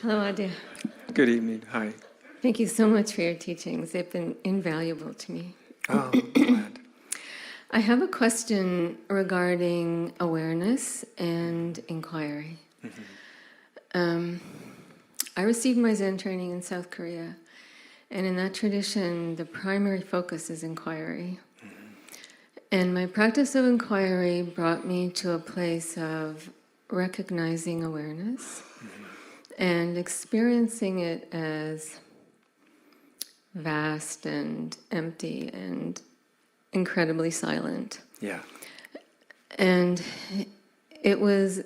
Hello, Adya. Good evening. Hi. Thank you so much for your teachings. They've been invaluable to me. Oh, glad. I have a question regarding awareness and inquiry. I received my Zen training in South Korea, and in that tradition, the primary focus is inquiry. And my practice of inquiry brought me to a place of recognizing awareness and experiencing it as vast and empty and incredibly silent. Yeah. And it was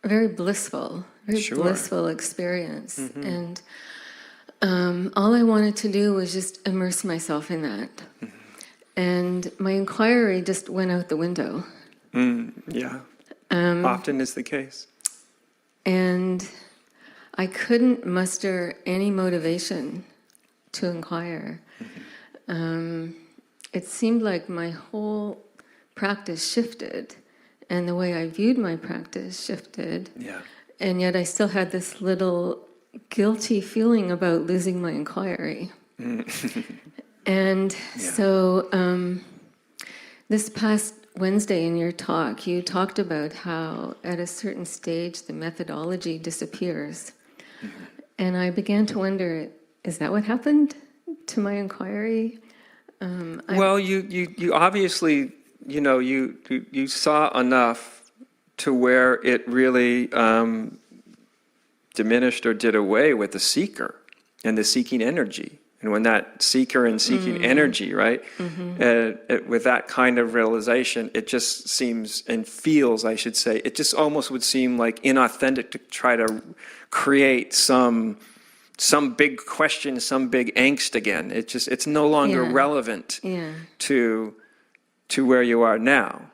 a very blissful experience. And all I wanted to do was just immerse myself in that. And my inquiry just went out the window. Yeah. Often is the case. And I couldn't muster any motivation to inquire. It seemed like my whole practice shifted, and the way I viewed my practice shifted. Yeah. And yet I still had this little guilty feeling about losing my inquiry. And so this past Wednesday in your talk, you talked about how at a certain stage the methodology disappears. And I began to wonder, is that what happened to my inquiry? Well, you obviously, you saw enough to where it really diminished or did away with the seeker and the seeking energy. And when that seeker and seeking energy, right, with that kind of realization, it just seems and feels, I should say, it just almost would seem like inauthentic to try to create some big question, some big angst again. It's no longer relevant to where you are now,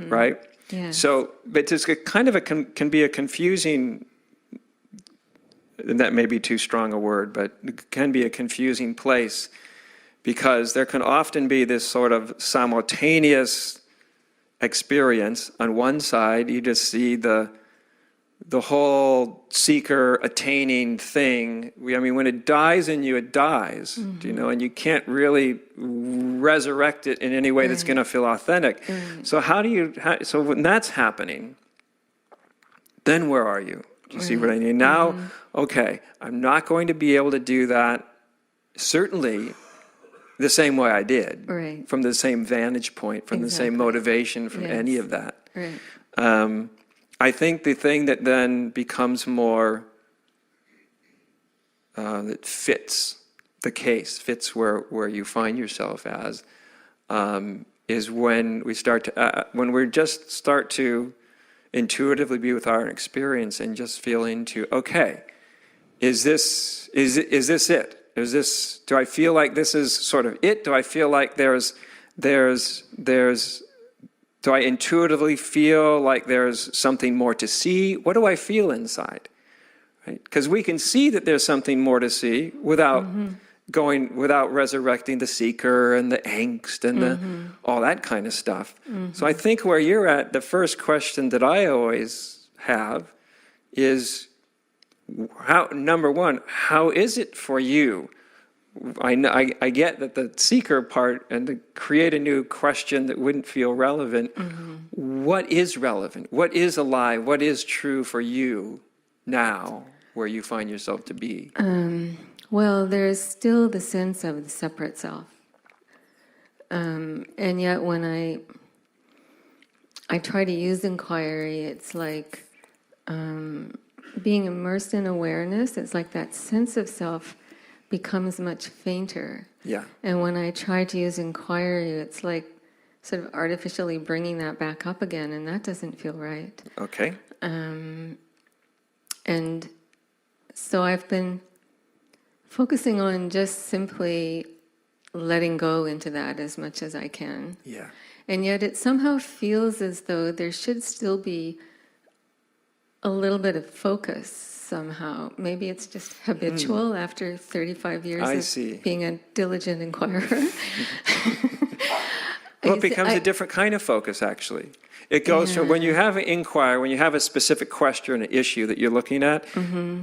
right? Yeah. So, but it's kind of can be a confusing. And that may be too strong a word, but it can be a confusing place because there can often be this sort of simultaneous experience. On one side, you just see the whole seeker attaining thing. When it dies in you, it dies, and you can't really resurrect it in any way that's going to feel authentic. So so when that's happening, then where are you? Do you see what I mean? Now, okay, I'm not going to be able to do that, certainly the same way I did, from the same vantage point, from the same motivation, from any of that. Right. I think the thing that then becomes more, that fits the case, fits where you find yourself as, is when we start to intuitively be with our experience and just feel into, okay, is this it? Do I feel like this is sort of it? Do I feel like do I intuitively feel like there's something more to see? What do I feel inside? Right? Because we can see that there's something more to see without without resurrecting the seeker and the angst and all that kind of stuff. So I think where you're at, the first question that I always have is, number one, how is it for you? I get that the seeker part and to create a new question that wouldn't feel relevant. What is relevant? What is alive? What is true for you now, where you find yourself to be? Well, there's still the sense of the separate self. And yet when I try to use inquiry, it's like being immersed in awareness. It's like that sense of self becomes much fainter. Yeah. And when I try to use inquiry, it's like sort of artificially bringing that back up again, and that doesn't feel right. Okay. And so I've been focusing on just simply letting go into that as much as I can. Yeah. And yet it somehow feels as though there should still be a little bit of focus somehow. Maybe it's just habitual after 35 years of being a diligent inquirer. Well, it becomes a different kind of focus, actually. It goes from when you have an inquiry, when you have a specific question, an issue that you're looking at,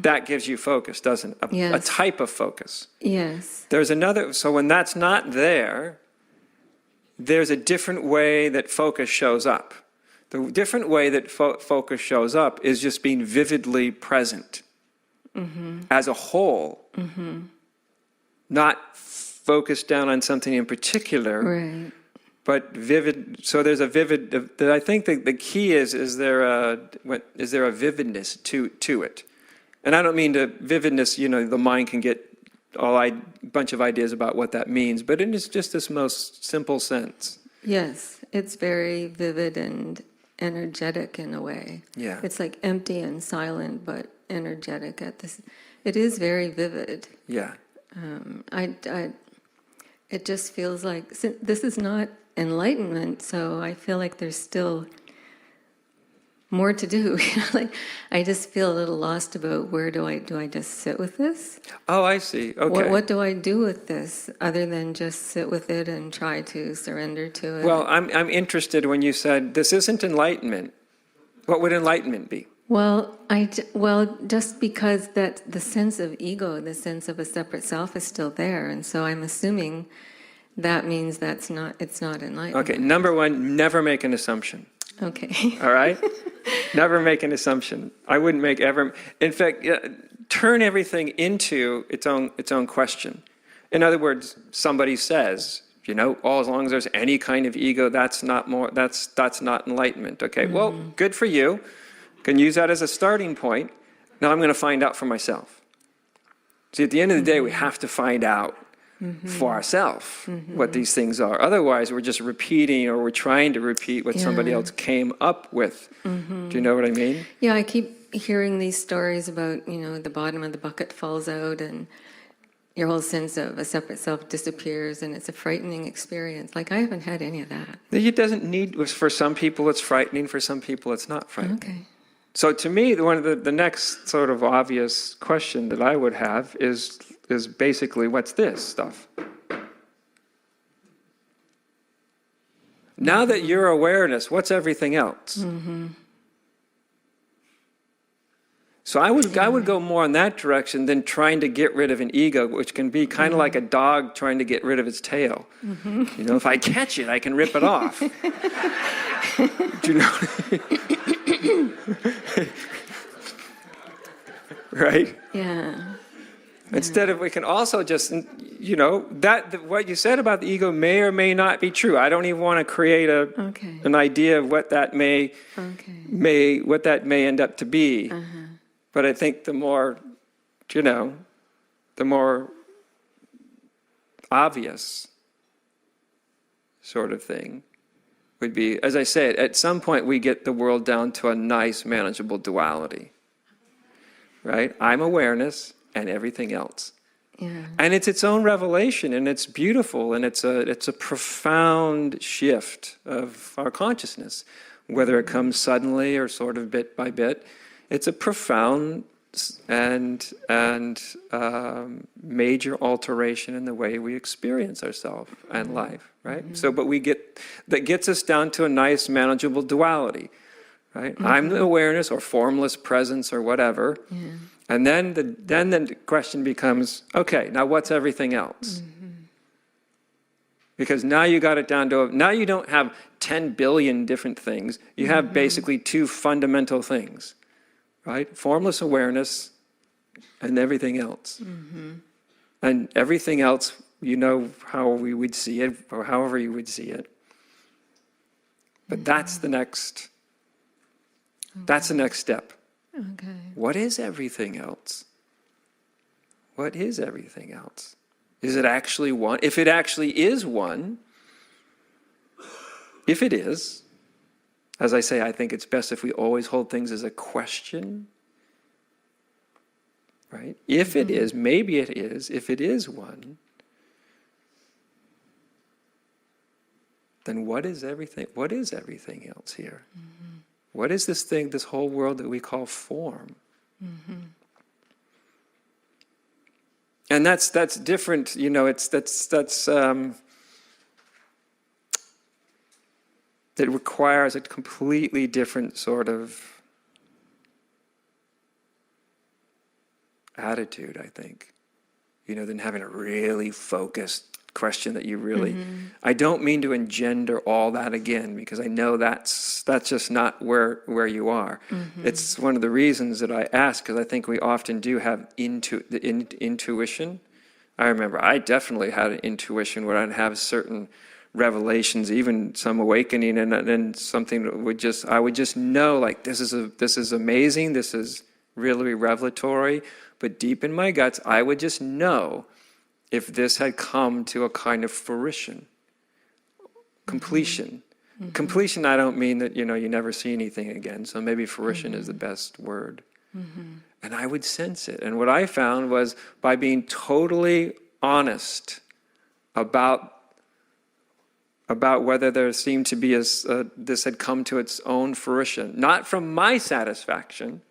that gives you focus, doesn't it? A type of focus. Yes. There's another, so when that's not there, there's a different way that focus shows up. The different way that focus shows up is just being vividly present as a whole, not focused down on something in particular. Right. But vivid, so there's a vivid, I think the key is there a vividness to it? And I don't mean to vividness, the mind can get bunch of ideas about what that means, but it is just this most simple sense. Yes, it's very vivid and energetic in a way. Yeah. It's like empty and silent, but energetic at this. It is very vivid. Yeah. It just feels like, this is not enlightenment, so I feel like there's still more to do. Like, I just feel a little lost about where do I just sit with this? Oh, I see. Okay. What do I do with this other than just sit with it and try to surrender to it? Well, I'm interested when you said this isn't enlightenment. What would enlightenment be? Well, just because that the sense of ego, the sense of a separate self is still there, and so I'm assuming that means it's not enlightenment. Okay, number one, never make an assumption. Okay. All right? Never make an assumption. I wouldn't make ever. In fact, turn everything into its own question. In other words, somebody says, as long as there's any kind of ego, that's not enlightenment. Okay, well, good for you. Can use that as a starting point. Now I'm going to find out for myself. See, at the end of the day, we have to find out for ourselves what these things are. Otherwise, we're just repeating, or we're trying to repeat what somebody else came up with. Do you know what I mean? Yeah, I keep hearing these stories about, the bottom of the bucket falls out and your whole sense of a separate self disappears, and it's a frightening experience. Like, I haven't had any of that. It doesn't need, for some people it's frightening, for some people it's not frightening. Okay. So to me, one of the next sort of obvious question that I would have is basically, what's this stuff? Now that you're awareness, what's everything else? So I would go more in that direction than trying to get rid of an ego, which can be kind of like a dog trying to get rid of its tail. If I catch it, I can rip it off. Do you know? Right? Yeah. Instead of, we can also just, what you said about the ego may or may not be true. I don't even want to create an idea of what that may end up to be. But I think the more obvious sort of thing would be, as I said, at some point we get the world down to a nice, manageable duality. Right? I'm awareness and everything else. Yeah. And it's its own revelation, and it's beautiful, and it's a profound shift of our consciousness, whether it comes suddenly or sort of bit by bit. It's a profound and major alteration in the way we experience ourselves and life, right? So, but that gets us down to a nice, manageable duality, right? I'm the awareness or formless presence or whatever. Yeah. And then the question becomes, okay, now what's everything else? Because now you got it down to, now you don't have 10 billion different things. You have basically two fundamental things, right? Formless awareness and everything else. And everything else, how we would see it, or however you would see it. But that's the next step. Okay. What is everything else? What is everything else? Is it actually one? If it actually is one, if it is, as I say, I think it's best if we always hold things as a question, right? If it is, maybe it is, if it is one, then what is everything else here? What is this thing, this whole world that we call form? And that's different, it requires a completely different sort of attitude, I think, than having a really focused question that you really, I don't mean to engender all that again, because I know that's just not where you are. It's one of the reasons that I ask, because I think we often do have intuition. I remember I definitely had an intuition where I'd have certain revelations, even some awakening, and then something that I would just know, like, this is amazing, this is really revelatory, but deep in my guts, I would just know if this had come to a kind of fruition, completion. Completion, I don't mean that, you never see anything again, so maybe fruition is the best word. And I would sense it. And what I found was, by being totally honest about whether there seemed to be this had come to its own fruition, not from my satisfaction,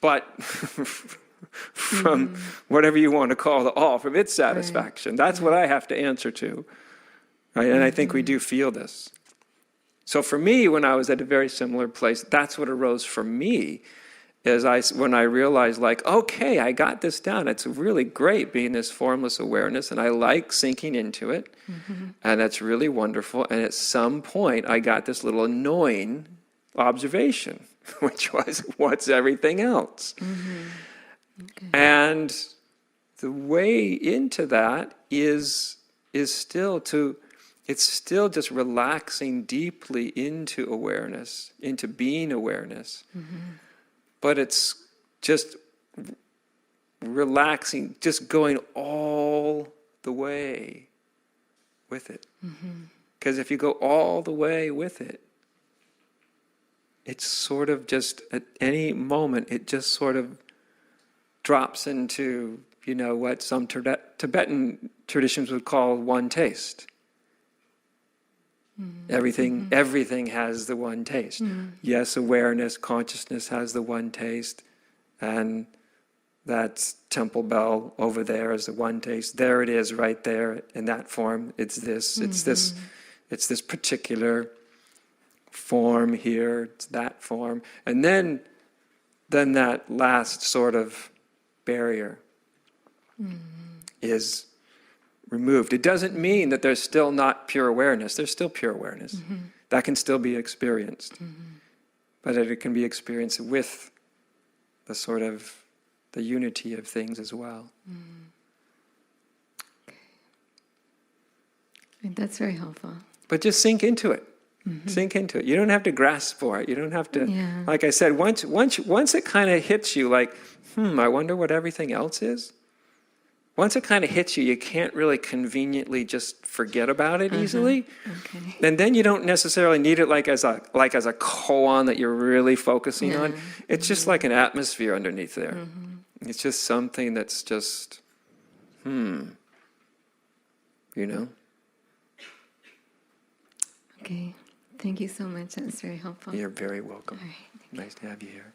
but from whatever you want to call the all, from its satisfaction. That's what I have to answer to. Right? And I think we do feel this. So for me, when I was at a very similar place, that's what arose for me, when I realized, like, okay, I got this down. It's really great being this formless awareness, and I like sinking into it, and that's really wonderful. And at some point, I got this little annoying observation, which was, what's everything else? Okay. And the way into that is still just relaxing deeply into awareness, into being awareness. But it's just relaxing, just going all the way with it. Because if you go all the way with it, it's sort of just, at any moment, it just sort of drops into, what some Tibetan traditions would call one taste. Everything has the one taste. Yes, awareness, consciousness has the one taste, and that's temple bell over there is the one taste. There it is, right there in that form. It's this. It's this particular form here. It's that form, and then that last sort of barrier is removed. It doesn't mean that there's still not pure awareness. There's still pure awareness. That can still be experienced. But it can be experienced with the sort of the unity of things as well. Okay. And that's very helpful. But just sink into it. Sink into it. You don't have to grasp for it. You don't have to, like I said, once it kind of hits you, like, I wonder what everything else is. Once it kind of hits you, you can't really conveniently just forget about it easily. Okay. And then you don't necessarily need it like as a koan that you're really focusing on. It's just like an atmosphere underneath there. It's just something that's just, Okay. Thank you so much. That's very helpful. You're very welcome. All right. Nice to have you here.